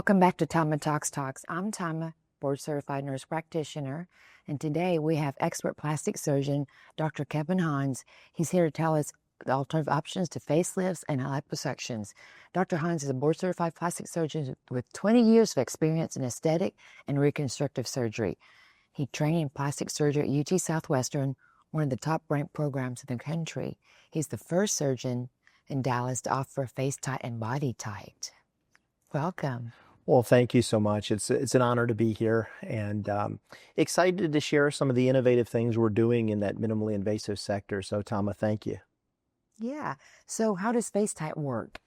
Welcome back to Tama Talks Tox. I'm Tama, board-certified nurse practitioner, and today we have expert plastic surgeon, Dr. Kevin Hanz. He's here to tell us the alternative options to facelifts and liposuctions. Dr. Hanz is a board-certified plastic surgeon with 20 years of experience in aesthetic and reconstructive surgery. He trained in plastic surgery at UT Southwestern, one of the top-ranked programs in the country. He's the first surgeon in Dallas to offer FaceTite and BodyTite. Welcome. Well, thank you so much. It's an honor to be here, and excited to share some of the innovative things we're doing in that minimally invasive sector. So, Tama, thank you. Yeah. So how does FaceTite work?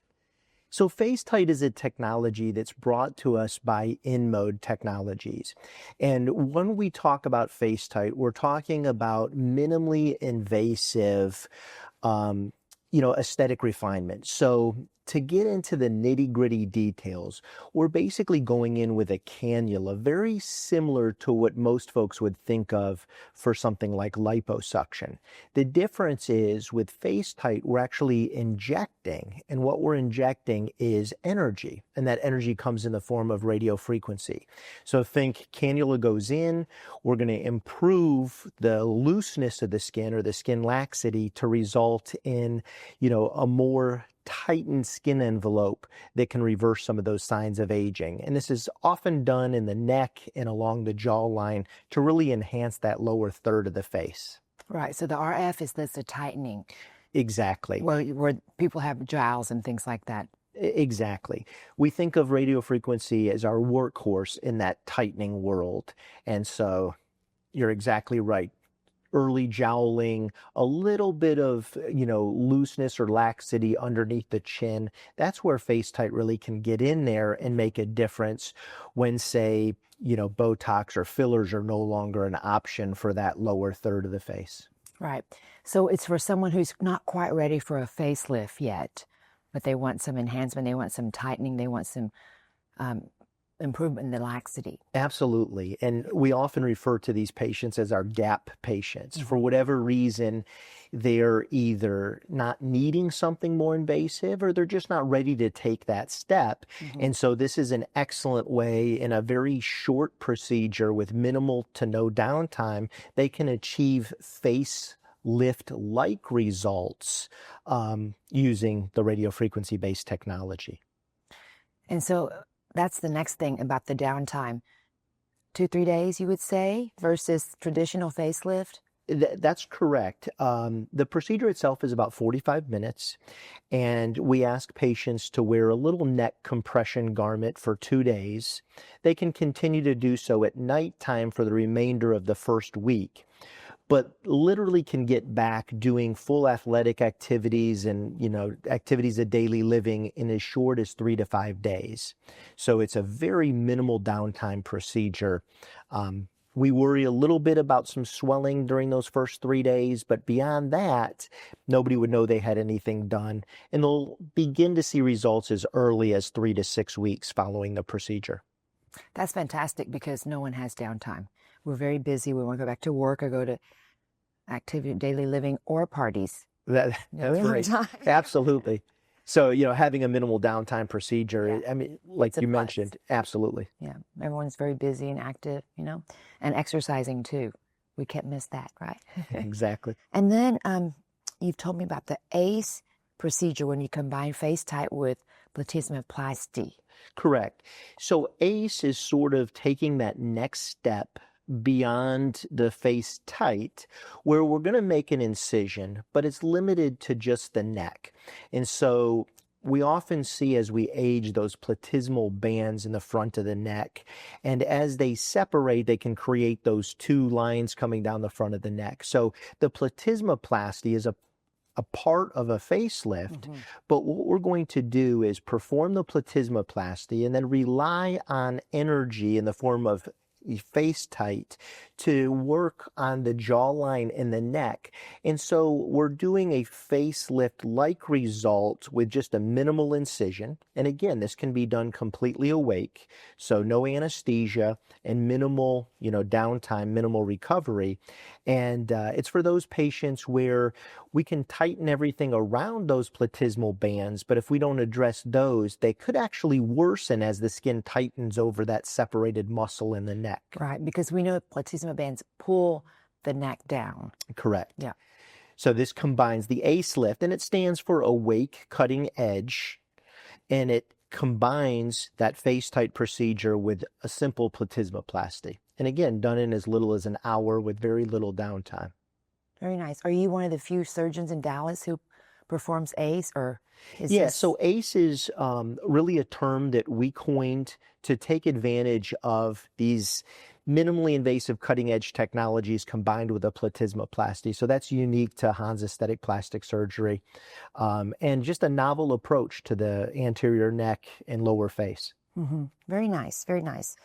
So FaceTite is a technology that's brought to us by InMode Technologies. And when we talk about FaceTite, we're talking about minimally invasive, aesthetic refinement. So to get into the nitty-gritty details, we're basically going in with a cannula, very similar to what most folks would think of for something like liposuction. The difference is with FaceTite, we're actually injecting, and what we're injecting is energy, and that energy comes in the form of radio frequency. So think cannula goes in, we're going to improve the looseness of the skin or the skin laxity to result in, a more tightened skin envelope that can reverse some of those signs of aging. And this is often done in the neck and along the jawline to really enhance that lower third of the face. Right. So the RF is the tightening. Exactly. Where people have jowls and things like that. Exactly. We think of radio frequency as our workhorse in that tightening world. And so you're exactly right. Early jowling, a little bit of, looseness or laxity underneath the chin. That's where FaceTite really can get in there and make a difference when, say, Botox or fillers are no longer an option for that lower third of the face. Right. So it's for someone who's not quite ready for a facelift yet, but they want some enhancement, they want some tightening, they want some improvement in the laxity. Absolutely. And we often refer to these patients as our gap patients. Mm-hmm. For whatever reason, they're either not needing something more invasive or they're just not ready to take that step. Mm-hmm. And so this is an excellent way in a very short procedure with minimal to no downtime, they can achieve facelift-like results using the radio frequency-based technology. And so that's the next thing about the downtime. 2-3 days, you would say, versus traditional facelift? That's correct. The procedure itself is about 45 minutes, and we ask patients to wear a little neck compression garment for 2 days. They can continue to do so at nighttime for the remainder of the first week, but literally can get back doing full athletic activities and, activities of daily living in as short as 3 to 5 days. So it's a very minimal downtime procedure. We worry a little bit about some swelling during those first 3 days, but beyond that, nobody would know they had anything done, and they'll begin to see results as early as 3 to 6 weeks following the procedure. That's fantastic because no one has downtime. We're very busy. We want to go back to work or go to activity, daily living, or parties. That's right. Absolutely. So, having a minimal downtime procedure, yeah. Like you mentioned, absolutely. Yeah. Everyone's very busy and active, and exercising too. We can't miss that, right? Exactly. And then you've told me about the ACE procedure when you combine FaceTite with platysmoplasty. Correct. So ACE is sort of taking that next step beyond the FaceTite, where we're going to make an incision, but it's limited to just the neck. And so we often see as we age those platysmal bands in the front of the neck, and as they separate, they can create those two lines coming down the front of the neck. So the platysmoplasty is a part of a facelift, mm-hmm. But what we're going to do is perform the platysmoplasty and then rely on energy in the form of FaceTite to work on the jawline and the neck. And so we're doing a facelift-like result with just a minimal incision. And again, this can be done completely awake, so no anesthesia and minimal, downtime, minimal recovery. And it's for those patients where we can tighten everything around those platysmal bands, but if we don't address those, they could actually worsen as the skin tightens over that separated muscle in the neck. Right, because we know platysmal bands pull the neck down. Correct. Yeah. So this combines the ACE lift, and it stands for awake cutting edge, and it combines that FaceTite procedure with a simple platysmoplasty. And again, done in as little as an hour with very little downtime. Very nice. Are you one of the few surgeons in Dallas who performs ACE, or is Yeah, this... so ACE is really a term that we coined to take advantage of these minimally invasive cutting edge technologies combined with a platysmoplasty. So that's unique to Hanz aesthetic plastic surgery, and just a novel approach to the anterior neck and lower face. Very nice, very nice.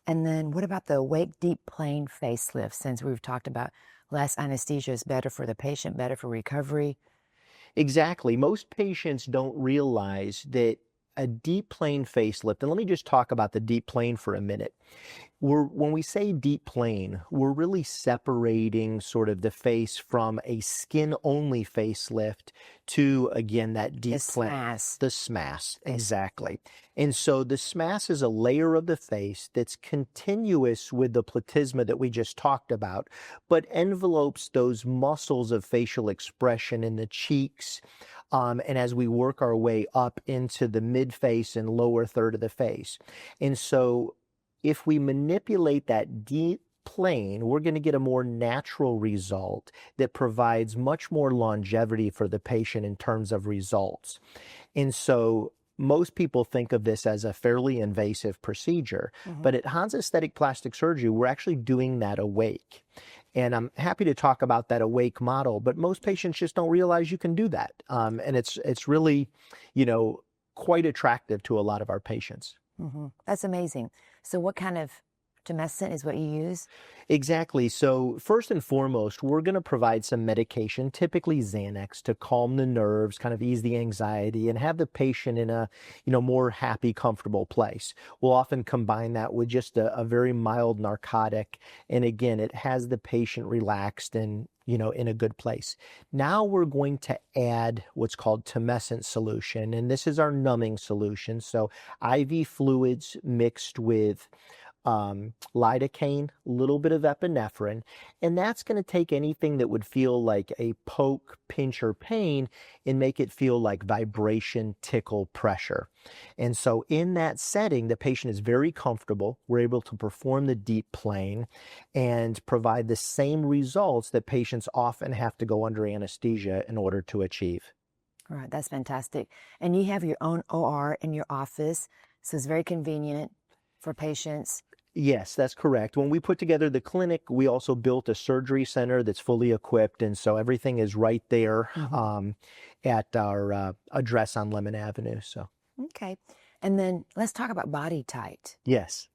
And then what about the awake deep plane facelift? Since we've talked about less anesthesia is better for the patient, better for recovery. Exactly. Most patients don't realize that a deep plane facelift, and let me just talk about the deep plane for a minute. When we say deep plane, we're really separating sort of the face from a skin-only facelift to, again, that deep plane. The SMAS, exactly. And so the SMAS is a layer of the face that's continuous with the platysma that we just talked about, but envelopes those muscles of facial expression in the cheeks, and as we work our way up into the mid-face and lower third of the face. And so if we manipulate that deep plane, we're going to get a more natural result that provides much more longevity for the patient in terms of results. And so most people think of this as a fairly invasive procedure, but at Hanz Aesthetic Plastic Surgery, we're actually doing that awake. And I'm happy to talk about that awake model, but most patients just don't realize you can do that. And it's really, quite attractive to a lot of our patients. That's amazing. So what kind of tumescent is what you use? Exactly. So first and foremost, we're going to provide some medication, typically Xanax, to calm the nerves, kind of ease the anxiety, and have the patient in a more happy, comfortable place. We'll often combine that with just a very mild narcotic. And again, it has the patient relaxed and in a good place. Now we're going to add what's called tumescent solution, and this is our numbing solution. So IV fluids mixed with lidocaine, a little bit of epinephrine, and that's going to take anything that would feel like a poke, pinch, or pain and make it feel like vibration, tickle, pressure. And so in that setting, the patient is very comfortable. We're able to perform the deep plane and provide the same results that patients often have to go under anesthesia in order to achieve. All right, that's fantastic. And you have your own OR in your office, so it's very convenient for patients. Yes, that's correct. When we put together the clinic, we also built a surgery center that's fully equipped, and so everything is right there at our address on Lemon Avenue. So okay, and then let's talk about BodyTite. Yes.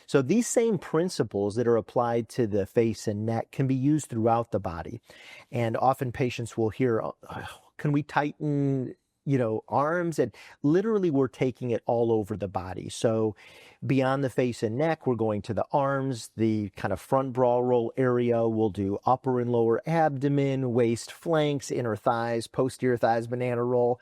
So these same principles that are applied to the face and neck can be used throughout the body, and often patients will hear, oh, "Can we tighten?" arms, and literally we're taking it all over the body. So beyond the face and neck, we're going to the arms, the kind of front bra roll area. We'll do upper and lower abdomen, waist, flanks, inner thighs, posterior thighs, banana roll.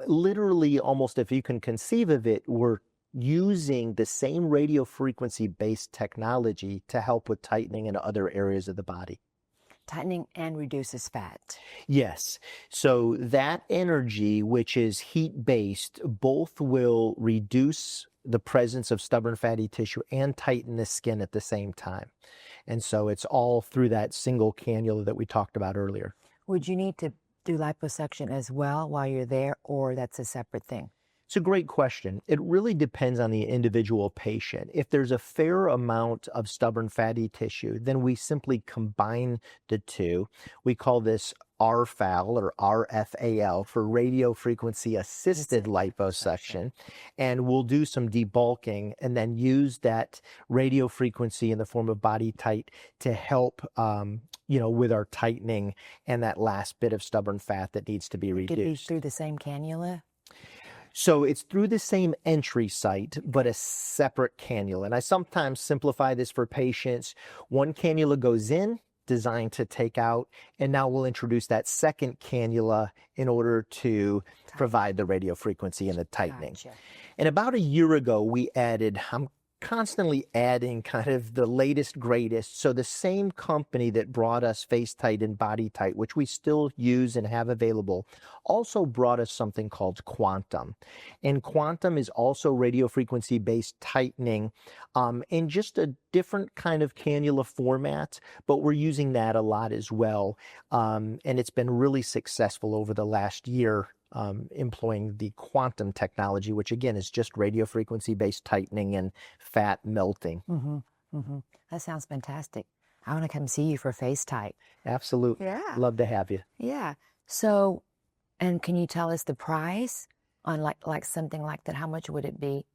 Literally, almost if you can conceive of it, we're using the same radio frequency based technology to help with tightening in other areas of the body. Tightening and reduces fat. Yes. So that energy, which is heat-based, both will reduce the presence of stubborn fatty tissue and tighten the skin at the same time. And so it's all through that single cannula that we talked about earlier. Would you need to do liposuction as well while you're there, or that's a separate thing? It's a great question. It really depends on the individual patient. If there's a fair amount of stubborn fatty tissue, then we simply combine the two. We call this RFAL or RFAL for radio frequency assisted liposuction. And we'll do some debulking and then use that radio frequency in the form of BodyTite to help with our tightening and that last bit of stubborn fat that needs to be reduced. Could it be through the same cannula? So it's through the same entry site, but a separate cannula. And I sometimes simplify this for patients. One cannula goes in, designed to take out, and now we'll introduce that second cannula in order to provide the radio frequency and the tightening. Gotcha. And about a year ago, we added, I'm constantly adding kind of the latest, greatest. So the same company that brought us FaceTite and BodyTite, which we still use and have available, also brought us something called Quantum. And Quantum is also radio frequency based tightening in just a different kind of cannula format, but we're using that a lot as well. And it's been really successful over the last year. Employing the quantum technology, which again is just radio frequency based tightening and fat melting. That sounds fantastic. I want to come see you for FaceTite. Absolutely. Yeah. Love to have you. Yeah. So, and can you tell us the price on like something like that? How much would it be?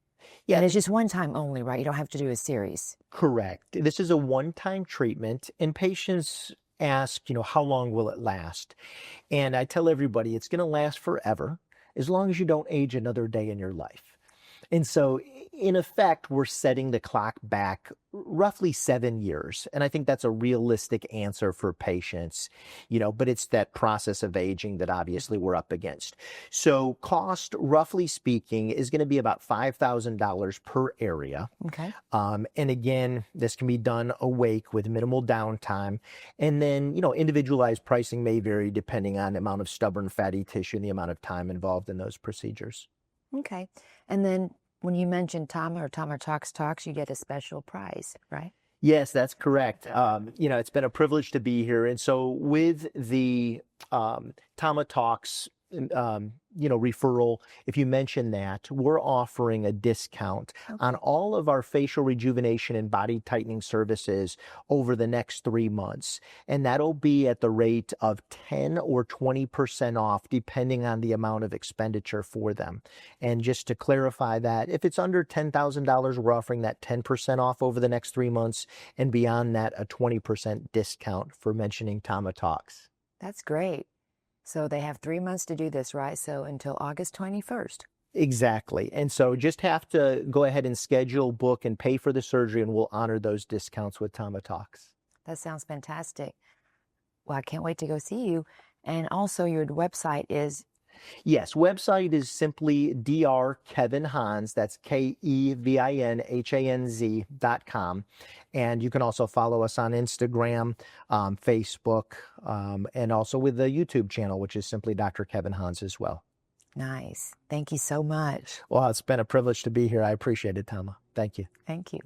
Yeah. And it's just one time only, right? You don't have to do a series. Correct. This is a one-time treatment, and patients ask, how long will it last? And I tell everybody it's going to last forever as long as you don't age another day in your life. And so in effect, we're setting the clock back roughly 7 years. And I think that's a realistic answer for patients, but it's that process of aging that obviously we're up against. So cost, roughly speaking, is going to be about $5,000 per area. Okay. And again, this can be done awake with minimal downtime. And then, individualized pricing may vary depending on the amount of stubborn fatty tissue and the amount of time involved in those procedures. Okay. And then when you mentioned Tama or Tama Talks Tox, you get a special prize, right? Yes, that's correct. It's been a privilege to be here. And so with the Tama Talks referral, if you mention that, we're offering a discount on all of our facial rejuvenation and body tightening services over the next 3 months. And that'll be at the rate of 10 or 20% off, depending on the amount of expenditure for them. And just to clarify that, if it's under $10,000, we're offering that 10% off over the next 3 months, and beyond that, a 20% discount for mentioning Tama Talks. That's great. So they have 3 months to do this, right? So until August 21st. Exactly. And so just have to go ahead and schedule, book, and pay for the surgery, and we'll honor those discounts with Tama Talks. That sounds fantastic. Well, I can't wait to go see you. And also your website is? Yes, website is simply Dr. Kevin Hanz. That's KevinHanz.com. And you can also follow us on Instagram, Facebook, and also with the YouTube channel, which is simply Dr. Kevin Hanz as well. Nice. Thank you so much. Well, it's been a privilege to be here. I appreciate it, Tama. Thank you. Thank you.